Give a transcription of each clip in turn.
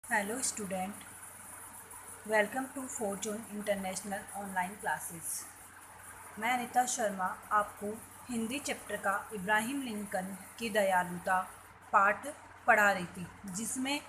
Hello student, welcome to Fortune International Online Classes. मैं अनिता शर्मा आपको Hindi chapter का इब्राहिम लिंकन की दयालुता पाठ पढ़ा रही थी, जिसमें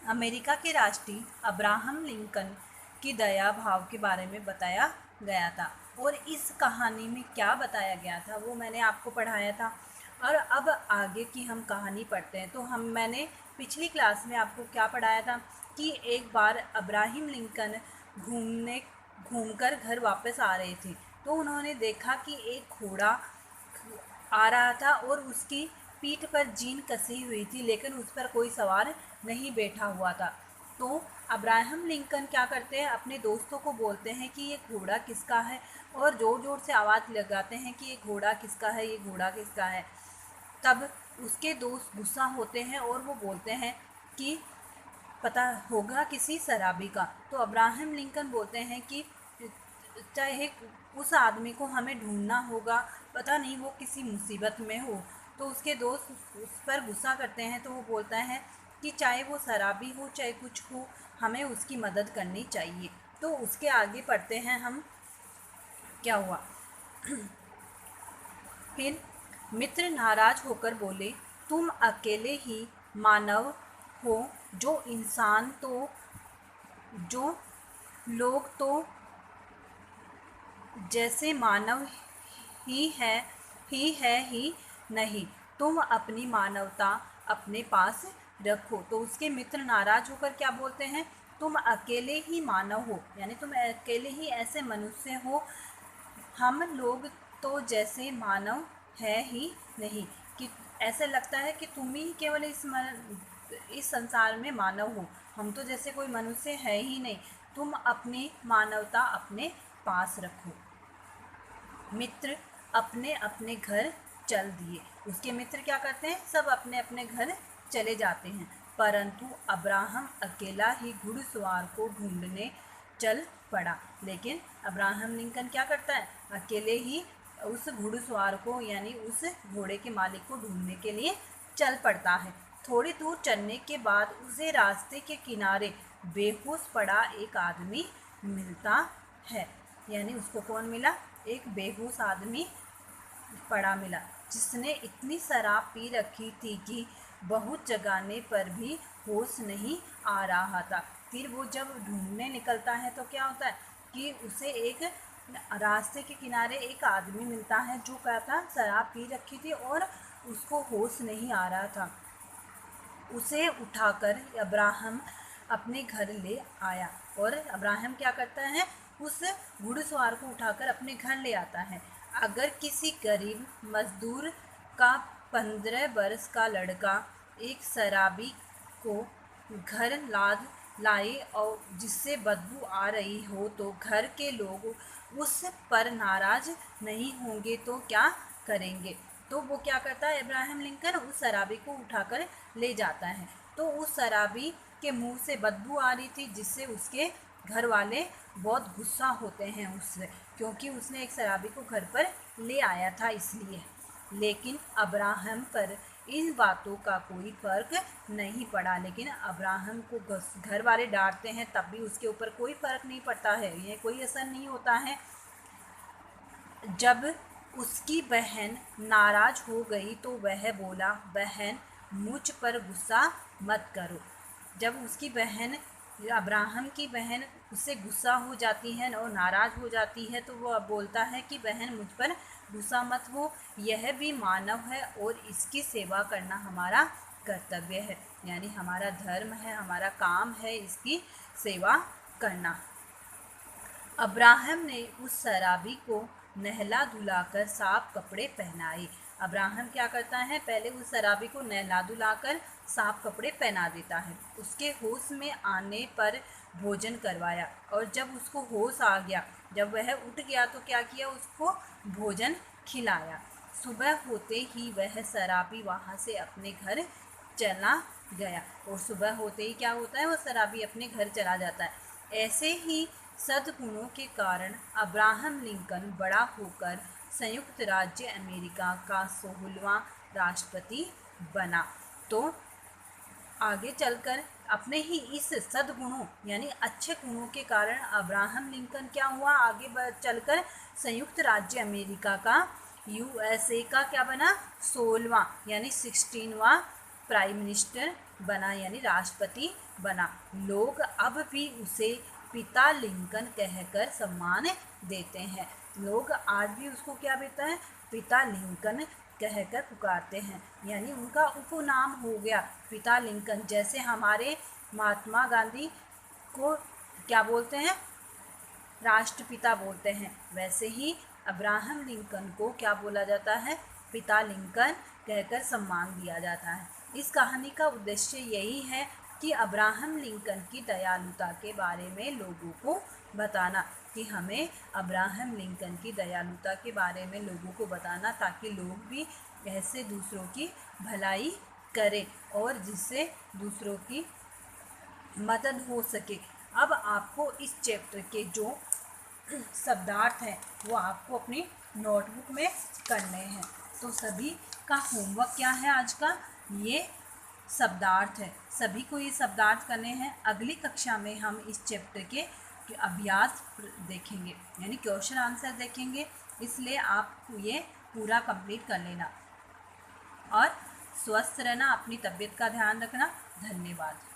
अमेरिका के राष्ट्रपति अब्राहम लिंकन की दया भाव के बारे में बताया गया था। और इस कहानी में क्या बताया गया था वो मैंने आपको पढ़ाया था। और अब आगे की हम कहानी पढ़ते हैं। तो मैंने पिछली क्लास में आपको क्या पढ़ाया था कि एक बार अब्राहम लिंकन घूमकर घर वापस आ रहे थे, तो उन्होंने देखा कि एक घोड़ा आ रहा था और उसकी पीठ पर जीन कसी हुई थी, लेकिन उस पर कोई सवार नहीं बैठा हुआ था। तो अब्राहम लिंकन क्या करते हैं, अपने दोस्तों को बोलते हैं कि ये घोड़ा किसका है, और ज़ोर ज़ोर से आवाज़ लगाते हैं कि ये घोड़ा किसका है, ये घोड़ा किसका है। तब उसके दोस्त गुस्सा होते हैं और वो बोलते हैं कि पता होगा किसी शराबी का। तो अब्राहम लिंकन बोलते हैं कि चाहे उस आदमी को हमें ढूंढना होगा, पता नहीं वो किसी मुसीबत में हो। तो उसके दोस्त उस पर गुस्सा करते हैं, तो वो बोलता है कि चाहे वो शराबी हो चाहे कुछ हो, हमें उसकी मदद करनी चाहिए। तो उसके आगे पढ़ते हैं हम, क्या हुआ। फिर मित्र नाराज होकर बोले, तुम अकेले ही मानव हो, जो इंसान तो जो लोग तो जैसे मानव ही नहीं। तुम अपनी मानवता अपने पास रखो। तो उसके मित्र नाराज होकर क्या बोलते हैं, तुम अकेले ही मानव हो, यानी तुम अकेले ही ऐसे मनुष्य हो, हम लोग तो जैसे मानव है ही नहीं। कि ऐसे लगता है कि तुम ही केवल इस संसार में मानव हो, हम तो जैसे कोई मनुष्य है ही नहीं। तुम अपनी मानवता अपने पास रखो। मित्र अपने अपने घर चल दिए। उसके मित्र क्या करते हैं, सब अपने अपने घर चले जाते हैं, परंतु अब्राहम अकेला ही घुड़सवार को ढूंढने चल पड़ा। लेकिन अब्राहम लिंकन क्या करता है, अकेले ही उस घुड़सवार को यानी उस घोड़े के मालिक को ढूंढने के लिए चल पड़ता है। थोड़ी दूर चलने के बाद उसे रास्ते के किनारे बेहोश पड़ा एक आदमी मिलता है। यानी उसको कौन मिला, एक बेहोश आदमी पड़ा मिला, जिसने इतनी शराब पी रखी थी कि बहुत जगाने पर भी होश नहीं आ रहा था। फिर वो जब ढूंढने निकलता है तो क्या होता है कि उसे एक रास्ते के किनारे एक आदमी मिलता है जो क्या था, शराब पी रखी थी और उसको होश नहीं आ रहा था। उसे उठाकर अब्राहम अपने घर ले आया। और अब्राहम क्या करता है, उस घुड़सवार को उठाकर अपने घर ले आता है। अगर किसी गरीब मजदूर का 15 वर्ष का लड़का एक शराबी को घर लाद लाए और जिससे बदबू आ रही हो, तो घर के लोग उस पर नाराज नहीं होंगे तो क्या करेंगे। तो वो क्या करता है, इब्राहिम लिंकन उस शराबी को उठाकर ले जाता है। तो उस शराबी के मुंह से बदबू आ रही थी, जिससे उसके घर वाले बहुत गुस्सा होते हैं उससे, क्योंकि उसने एक शराबी को घर पर ले आया था इसलिए। लेकिन अब्राहम पर इन बातों का कोई फर्क नहीं पड़ा। लेकिन अब्राहम को घर वाले डांटते हैं, तब भी उसके ऊपर कोई फर्क नहीं पड़ता है, ये कोई असर नहीं होता है। जब उसकी बहन नाराज हो गई तो वह बोला, बहन मुझ पर गुस्सा मत करो। जब उसकी बहन, अब्राहम की बहन उससे गुस्सा हो जाती है और नाराज़ हो जाती है, तो वो अब बोलता है कि बहन मुझ पर गुस्सा मत हो, यह भी मानव है और इसकी सेवा करना हमारा कर्तव्य है, यानी हमारा धर्म है, हमारा काम है इसकी सेवा करना। अब्राहम ने उस शराबी को नहला धुलाकर साफ कपड़े पहनाए। अब्राहम क्या करता है, पहले उस शराबी को नहला धुलाकर साफ कपड़े पहना देता है। उसके होश में आने पर भोजन करवाया, और जब उसको होश आ गया, जब वह उठ गया तो क्या किया, उसको भोजन खिलाया। सुबह होते ही वह शराबी वहाँ से अपने घर चला गया। और सुबह होते ही क्या होता है, वो शराबी अपने घर चला जाता है। ऐसे ही सद्गुणों के कारण अब्राहम लिंकन बड़ा होकर संयुक्त राज्य अमेरिका का 16वां राष्ट्रपति बना। तो आगे चलकर अपने ही इस सद्गुणों यानी अच्छे गुणों के कारण अब्राहम लिंकन क्या हुआ, आगे चलकर संयुक्त राज्य अमेरिका का यूएसए का क्या बना, 16वां यानी 16वां प्राइम मिनिस्टर बना यानी राष्ट्रपति बना। लोग अब भी उसे पिता लिंकन कहकर सम्मान देते हैं। लोग आज भी उसको क्या देते हैं, पिता लिंकन कहकर पुकारते हैं, यानी उनका उपनाम हो गया पिता लिंकन। जैसे हमारे महात्मा गांधी को क्या बोलते हैं, राष्ट्रपिता बोलते हैं, वैसे ही अब्राहम लिंकन को क्या बोला जाता है, पिता लिंकन कहकर सम्मान दिया जाता है। इस कहानी का उद्देश्य यही है कि अब्राहम लिंकन की दयालुता के बारे में लोगों को बताना, कि हमें अब्राहम लिंकन की दयालुता के बारे में लोगों को बताना, ताकि लोग भी ऐसे दूसरों की भलाई करें और जिससे दूसरों की मदद हो सके। अब आपको इस चैप्टर के जो शब्दार्थ हैं वो आपको अपनी नोटबुक में करने हैं। तो सभी का होमवर्क क्या है आज का, ये शब्दार्थ है। सभी को ये शब्दार्थ करने हैं। अगली कक्षा में हम इस चैप्टर के अभ्यास देखेंगे यानी क्वेश्चन आंसर देखेंगे, इसलिए आप ये पूरा कंप्लीट कर लेना और स्वस्थ रहना, अपनी तबीयत का ध्यान रखना। धन्यवाद।